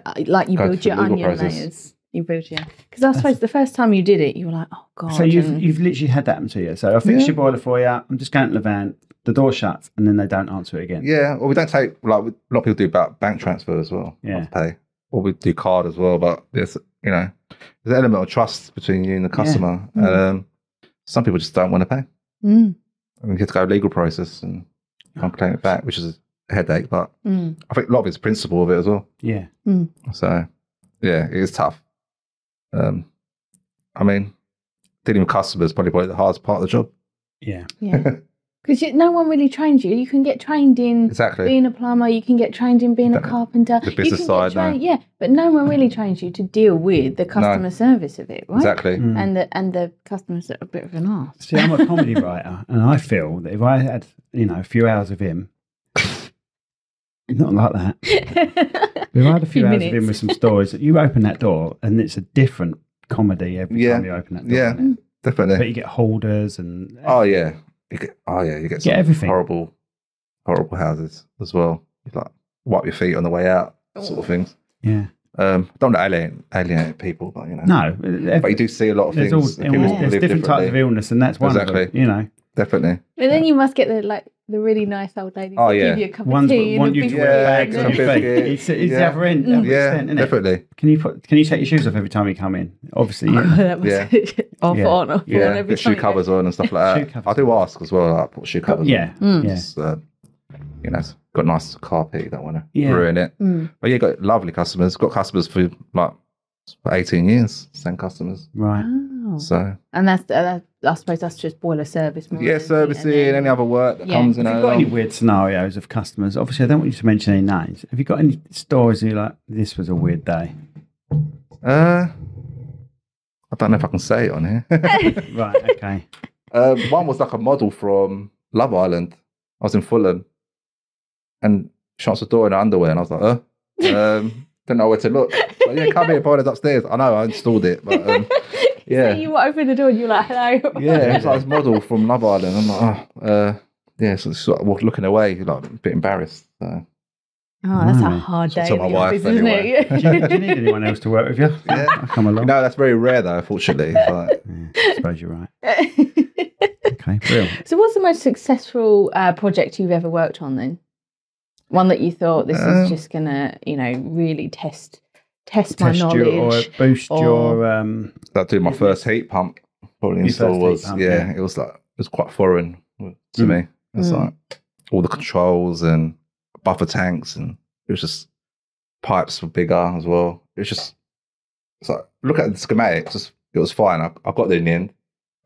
you build your onion layers. You built, yeah. Because I suppose the first time you did it, you were like, oh, God. So you've literally had that happen to you. So I fixed your boiler for you. I'm just going to the van. The door shuts, and then they don't answer it again. Yeah, well, we don't take, like, a lot of people do about bank transfer as well. Yeah. Pay. Or we do card as well, but there's, there's an element of trust between you and the customer. And some people just don't want to pay. And you have to go legal process and claim it back, which is a headache, but I think a lot of it's principle of it as well. Yeah. So, yeah, it is tough. I mean, dealing with customers is probably the hardest part of the job. Yeah. Yeah. Because no one really trains you. You can get trained in being a plumber. You can get trained in being a carpenter. The business side, yeah. But no one really trains you to deal with the customer service of it, right? Exactly. And the customers are a bit of an arse. See, I'm a comedy writer, and I feel that if I had, a few hours of him, not like that. If I had a few hours of him with some stories, that you open that door, and it's a different comedy every time you open that door. Yeah, definitely. But you get holders and you get some everything. horrible houses as well. You like wipe your feet on the way out, sort of things. Yeah. Don't want to alienate people, but No, but you do see a lot of things. There's different types of illness, and that's one of them. Definitely. But then you must get the really nice old ladies that give you a cup of tea. Want you to wear bags on your feet. It's the other end. Extent, definitely. Can you take your shoes off every time you come in? Obviously, off on every put shoe covers on and stuff like that. I do ask as well. I put shoe covers on. It's got nice carpet. You don't want to ruin it. But you got lovely customers. Got customers for like 18 years. Same customers. Right. So. And that's I suppose that's just boiler service. Servicing, any other work that comes in. Have you got any weird scenarios of customers? Obviously, I don't want you to mention any names. Have you got any stories where you're like, this was a weird day? I don't know if I can say it on here. Right, okay. One was like a model from Love Island. I was in Fulham and she answered the door in her underwear and I was like, didn't know where to look. Like, come here, boiler's upstairs. I know, I installed it, but So you opened the door and you were like, hello. Yeah, it's like this model from Love Island. I'm like, so it's sort of looking away, like a bit embarrassed. So. Oh, that's a hard day. To my wife, anyway. Isn't it? Do you need anyone else to work with you? Yeah, I'll come along. That's very rare though, fortunately. I suppose you're right. Okay, brilliant. So what's the most successful project you've ever worked on then? One that you thought this is just going to, really test my knowledge. Boost your... That did my first heat pump. Probably install was, it was quite foreign to me. It's like all the controls and buffer tanks, and it was just pipes were bigger as well. It's like, look at the schematics, it was fine. I got there in the end.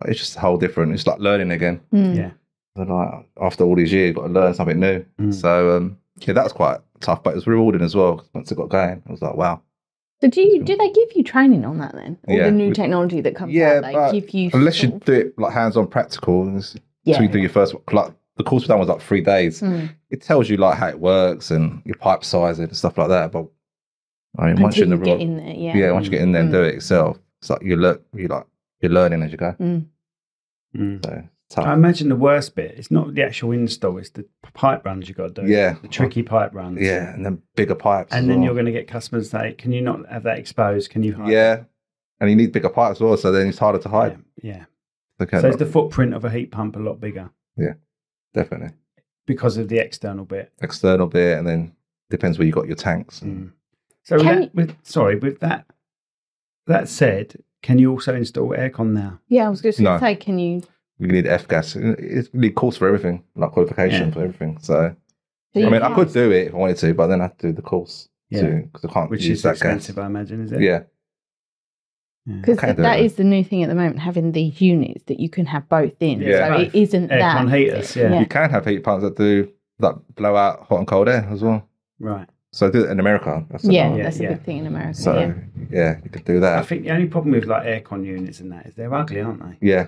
It's just a whole different, it's like learning again. Yeah. And like, after all these years, you've got to learn something new. So, that was quite tough, but it was rewarding as well. Once it got going, I was like, wow. So do they give you training on that then? All the new technology that comes out, they give you... Unless you do it like hands-on practical, so you do your first, like the course we done was like 3 days. It tells you like how it works and your pipe size and stuff like that. But I mean, once you're in the get in there, once you get in there and do it yourself, it's like you're learning as you go. So tough. I imagine the worst bit, it's not the actual install, it's the pipe runs you got to do. Yeah. The tricky pipe runs. Yeah, and then bigger pipes. And then you're going to get customers say, can you not have that exposed? Can you hide? Yeah. And you need bigger pipes as well, so then it's harder to hide. Yeah. Okay, so is the footprint of a heat pump a lot bigger? Yeah, definitely. Because of the external bit. External bit, and then depends where you got your tanks. So with that said, can you also install aircon now? Yeah, I was just going to say, can you... You need F-gas. You need course for everything, like qualification for everything. So I mean, I could do it if I wanted to, but then I have to do the course too, because I can't Which use is that expensive, gas. I imagine, is it? Yeah. Because that is the new thing at the moment, having these units that you can have both in. Yeah. So it isn't aircon heaters, You can have heat pumps that do that blow out hot and cold air as well. Right. So I do it in America. That's a big thing in America. So you could do that. I think the only problem with like aircon units and that is they're ugly, aren't they? Yeah.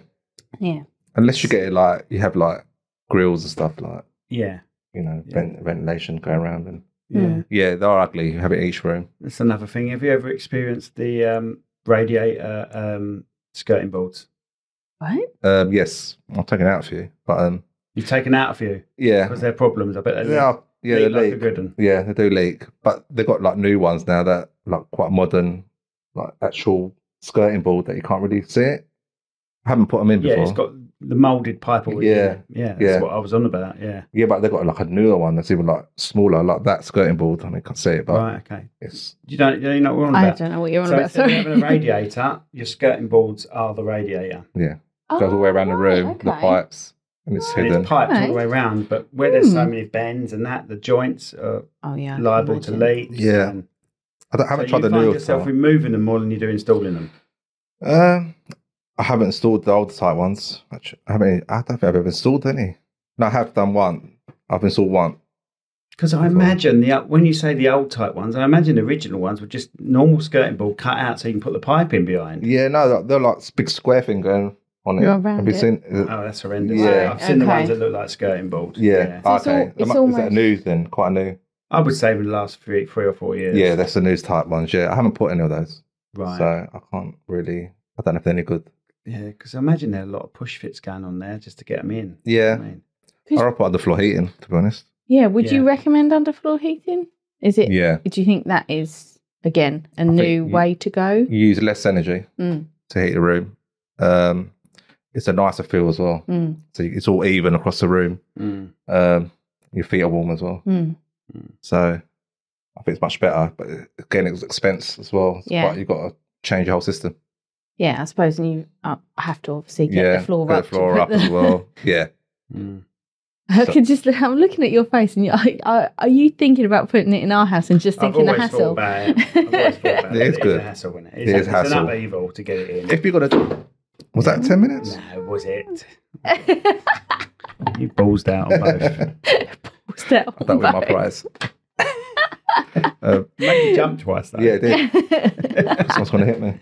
Yeah. Unless you get it like you have like grills and stuff like ventilation going around and they're ugly. You have it in each room. That's another thing. Have you ever experienced the radiator skirting boards? What? Yes, I've taken out a few, but you've taken out a few. Yeah, because they're problems. I bet they leak. They leak. Like a good one. Yeah, they do leak, but they've got like new ones now that like quite modern like actual skirting board that you can't really see it. I haven't put them in before. Yeah, it's got the moulded pipe already. Yeah. That's what I was on about. Yeah, but they've got like a newer one that's even like smaller, like that skirting board. I can't see it, but right, okay. It's You know what we're on I about. don't know what you're on So about. instead of Sorry. having a radiator, your skirting boards are the radiator. goes all the way around the room, the pipes, and it's And hidden. it's pipes all the Right. way around, but where there's so many bends and that, the joints are Oh yeah. I can liable to imagine. leak. Yeah. and I haven't so tried the you find newer yourself stuff. removing them more than you do installing them. I haven't installed the old type ones. Actually, I don't think I've ever installed any. No, I have done one. I've installed one. Because I imagine when you say the old type ones, I imagine the original ones were just normal skirting board cut out so you can put the pipe in behind. Yeah, no, they're like this big square thing going on it. You're around Have you it. seen? Oh, that's horrendous. Yeah. I've seen the Okay. ones that look like skirting boards. Yeah. So it's Okay. it's Is almost- that new then? Quite new. I would say in the last three or 4 years. Yeah, that's the news type ones. Yeah, I haven't put any of those, right. so I can't really. I don't know if they're any good. Yeah, because I imagine there are a lot of push fits going on there just to get them in. Yeah, I mean, I'll put underfloor heating. To be honest. Yeah. Would you Yeah. recommend underfloor heating? Is it? Yeah, Do you think that is again a think new way to go? you use less energy Mm. to heat the room. It's a nicer feel as well. Mm. So it's all even across the room. Your feet are warm as well. Mm. So I think it's much better. But again, it's expense as well. It's Yeah. you've got to change your whole system. Yeah, I suppose, and you have to obviously get the floor get up. the floor to up put as well. Yeah. I could just. I'm looking at your face, and are you thinking about putting it in our house and just I've thinking the always thought hassle? about it. I've always thought about It is good. It's a hassle, isn't it? It is It's hassle. an upheaval to get it in. If you're gonna, was that 10 minutes? No, was it? You ballsed out on both. I don't win my prize. Made you jump twice, though. Yeah, it did. Someone's going to hit me.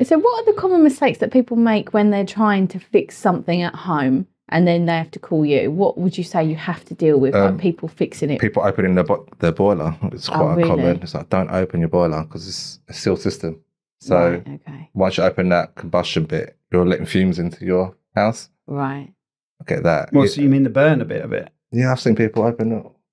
So, what are the common mistakes that people make when they're trying to fix something at home and then they have to call you? What would you say you have to deal with, like people fixing it? People opening their boiler. It's quite really? common. It's like, don't open your boiler because it's a sealed system. So Right, okay. once you open that combustion bit, you're letting fumes into your house. Right. I get that. Well, so you mean the burner bit of it? Yeah, I've seen people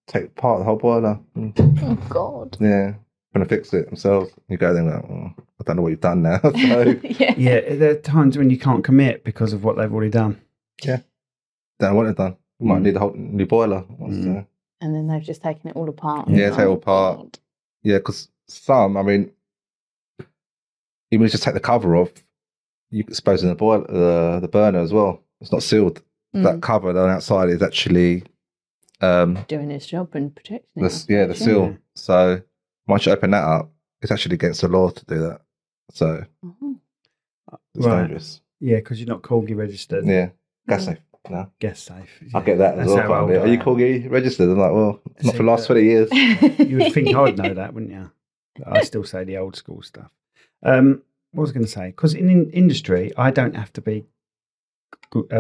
take apart the whole boiler. Oh, God. Yeah, trying to fix it themselves. You go there and go, oh, I don't know what you've done now. So, Yeah. Yeah, there are times when you can't commit because of what they've already done. don't know what they've done. You might need a whole new boiler. And then they've just taken it all apart. Yeah, take it all apart. God. Yeah, because some, I mean, even if you just take the cover off, you're exposing the burner as well. It's not sealed. That cover on the outside is actually Doing its job and protecting it. the seal. So once you open that up, it's actually against the law to do that. So it's Right. dangerous. Yeah, because you're not Corgi registered. Yeah, gas safe. No, Guest safe. I get that as That's well. how quite a old bit. I Are you am. Corgi registered? I'm like, well, not See, for the last but- 20 years. You would think I'd know that, wouldn't you? But I still say the old school stuff. What was I going to say? Because in industry, I don't have to be.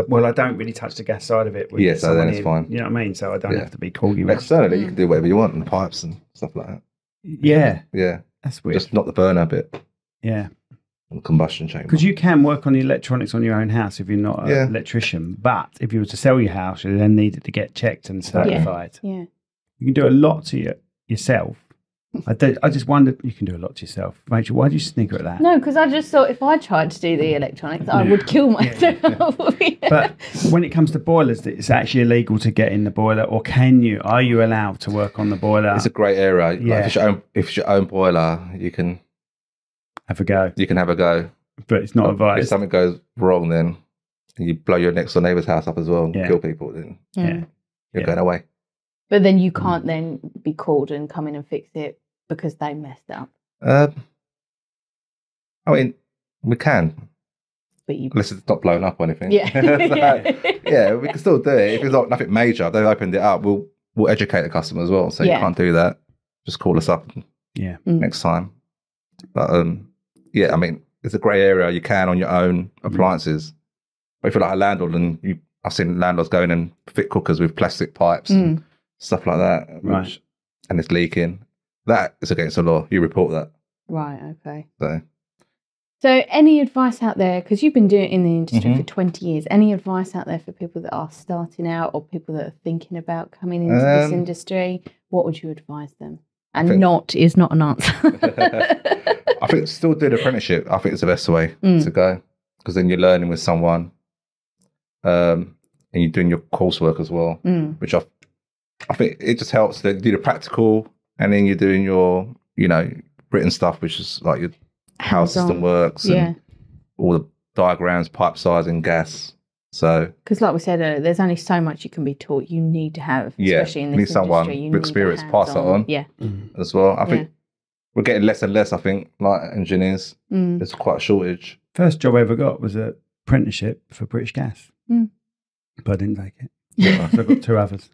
Well, I don't really touch the gas side of it. Yeah, so then it's fine. You know what I mean? So I don't Yeah. have to be Corgi registered. Externally, you can do whatever you want, and pipes and stuff like that. Yeah, Yeah, that's weird. just not the burner bit Yeah, and the combustion chamber. because you can work on the electronics on your own house if you're not Yeah. an electrician. But if you were to sell your house, you then needed to get checked and certified. Yeah. You can do a lot to yourself. I just wondered, you can do a lot to yourself. Rachel, why do you snigger at that? No, because I just thought if I tried to do the electronics, I would kill myself. But when it comes to boilers, it's actually illegal to get in the boiler, or are you allowed to work on the boiler? It's a great area. Yeah. Like if it's your own boiler, you can Have a go, have a go. but it's not If advised. something goes wrong, then you blow your next door neighbour's house up as well and Yeah. kill people, then Yeah. you're Yeah. going away. But then you can't then be called and come in and fix it because they messed up. I mean, we can, But you, unless it's not blown up or anything. yeah, So, yeah, we can still do it. If it's not nothing major, they've opened it up, we'll educate the customer as well. So Yeah. you can't do that. Just call us up Yeah. next time. But yeah, I mean, it's a grey area. You can on your own appliances. But if you're like a landlord, and I've seen landlords go in and fit cookers with plastic pipes and stuff like that, Right. and it's leaking. That is against the law. You report that. right, okay. So any advice out there, because you've been doing it in the industry Mhm. for 20 years, any advice out there for people that are starting out or people that are thinking about coming into this industry? What would you advise them? And not is not an answer. I think still do the apprenticeship. I think it's the best way to go, because then you're learning with someone, and you're doing your coursework as well, which I think it just helps to do the practical, and then you're doing your, written stuff, which is like your how system works and all the diagrams, pipe size and gas. So, because like we said earlier, there's only so much you can be taught. You need to have, especially in this industry, someone with experience pass that on. As well. I think we're getting less and less. I think like engineers, there's quite a shortage. First job I ever got was an apprenticeship for British Gas, but I didn't take it. So I got 2 others.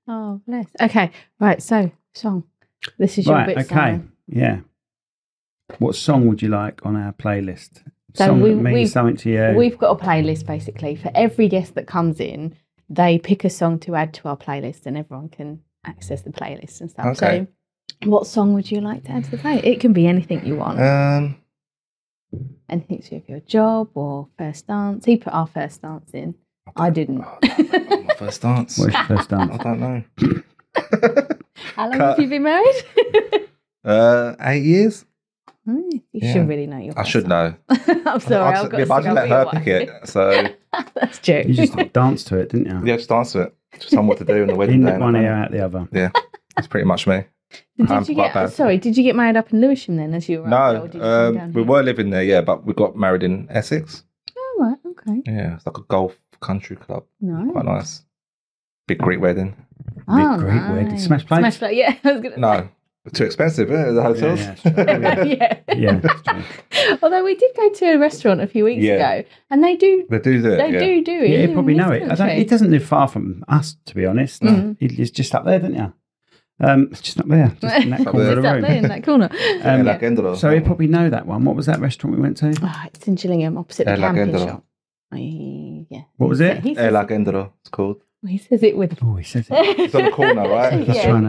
Oh, bless. Okay, right. So, song. This is your bit. Okay, yeah. What song would you like on our playlist? So that means something to you. We've got a playlist basically for every guest that comes in. They pick a song to add to our playlist, and everyone can access the playlist and stuff. Okay. So, what song would you like to add to the playlist? It can be anything you want. Anything to do with your job or first dance. He put our first dance in. I didn't. My first dance. What's your first dance? I don't know. How long have you been married? 8 years. You should really know your. I should know. I'm sorry. I just let her pick it. So that's true. You just danced to it, didn't you? Yeah, just dance to it. Just tell them what to do in the wedding day. In one ear, out the other. Yeah, that's pretty much me. Did you get married up in Lewisham then, as you were? No, we were living there, but we got married in Essex. Oh right, okay. Yeah, it's like a golf country club. Nice. Quite nice. Big Greek wedding. Big Greek wedding. Smash plate? Smash plate, yeah. I was gonna say. Too expensive, isn't it? The hotels. Yeah. Although we did go to a restaurant a few weeks ago, and they do it. Yeah, you probably know it. It doesn't live far from us, to be honest. It's just up there, didn't you? It's just up there, just in that corner of the room. Up there in that corner. So you probably know that one. What was that restaurant we went to? It's in Gillingham, opposite the camping shop. What was it? El Agendro, it's called. He says it with. Oh, he says it. It's on the corner, right? Yeah, I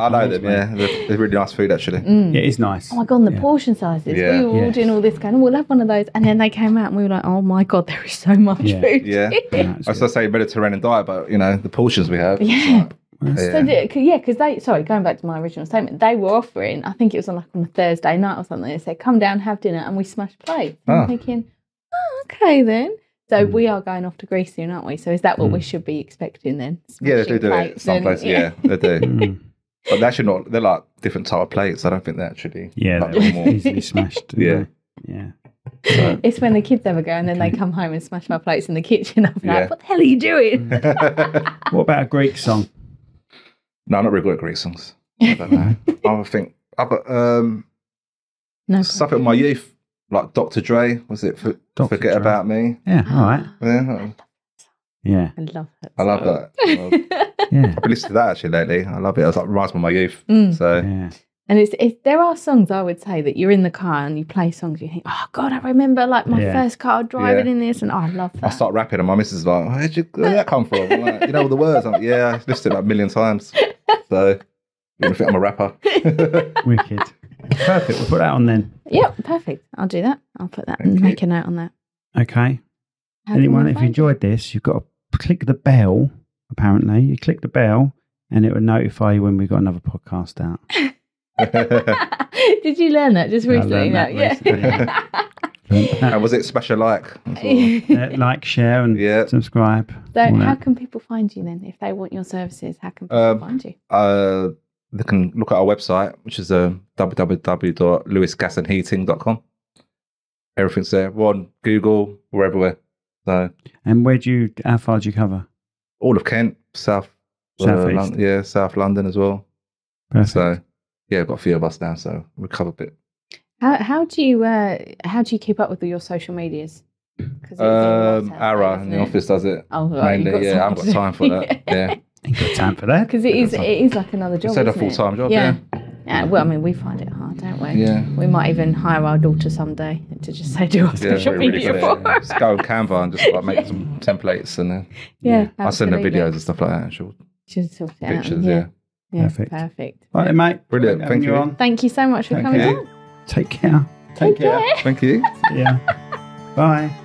know them. Yeah, they're really nice food actually. Yeah, it is nice. Oh my god, the portion sizes. Yeah. We were all doing all this going, we'll have one of those, and then they came out and we were like, oh my god, there is so much food. Yeah, I was going to say Mediterranean diet, but the portions we have. Yeah. Because going back to my original statement, they were offering, I think it was on a Thursday night or something, they said, come down, have dinner, and we smashed plates. I'm thinking, okay then. So we are going off to Greece soon, aren't we? So is that what we should be expecting then? Yeah, they do it. Some places, they do. But they're actually not, they're like different type of plates. I don't think they're actually they're easily smashed. Yeah. So. It's when the kids ever go and then they come home and smash my plates in the kitchen. I'm like, what the hell are you doing? What about a Greek song? No, I'm not really good at Greek songs. I don't know. I think I've got stuff in my youth. Like Dr. Dre, was it? Forget About Me. Yeah, all right. Yeah. I love that. I love that. I've been listening to that actually lately. I love it. It reminds me of my youth. So. Yeah. And there are songs I would say that you're in the car and you play songs you think, oh God, I remember like my first car driving in this, and I love that. I start rapping and my missus is like, where did that come from? I'm like, you know all the words? I'm like, yeah, I've listened to it like a million times. So you don't think I'm a rapper? Wicked. Perfect. We'll put that on then. Yep, perfect. I'll do that. I'll put that and make a note on that. Okay. Anyone, if you enjoyed this, you've got to click the bell, apparently. You click the bell and it will notify you when we've got another podcast out. Did you learn that just recently? And was it smash a like? Like, share and subscribe. So how can people find you then? If they want your services, how can people find you? They can look at our website, which is www.lewisgasandheating.com. Everything's there. We're on Google, we're everywhere. So, and how far do you cover? All of Kent, South East. South London as well. Perfect. So, we've got a few of us now, so we cover a bit. How do you keep up with all your social medias? Ara in the office does it. Oh, right, mainly. I haven't got time for that. Yeah. Ain't got time for that. Because it is like another job. It's a full-time job, yeah. Well, I mean, we find it hard, don't we? Yeah. We might even hire our daughter someday to just say, do our social media for her. Just go on Canva and just make some templates and then I'll send her videos and stuff like that. And she'll sort it pictures, out. Yeah. Perfect. Right, then, mate. Brilliant. Thank you. Thank you so much for coming on. Take care. Take care. Thank you. Yeah. Bye.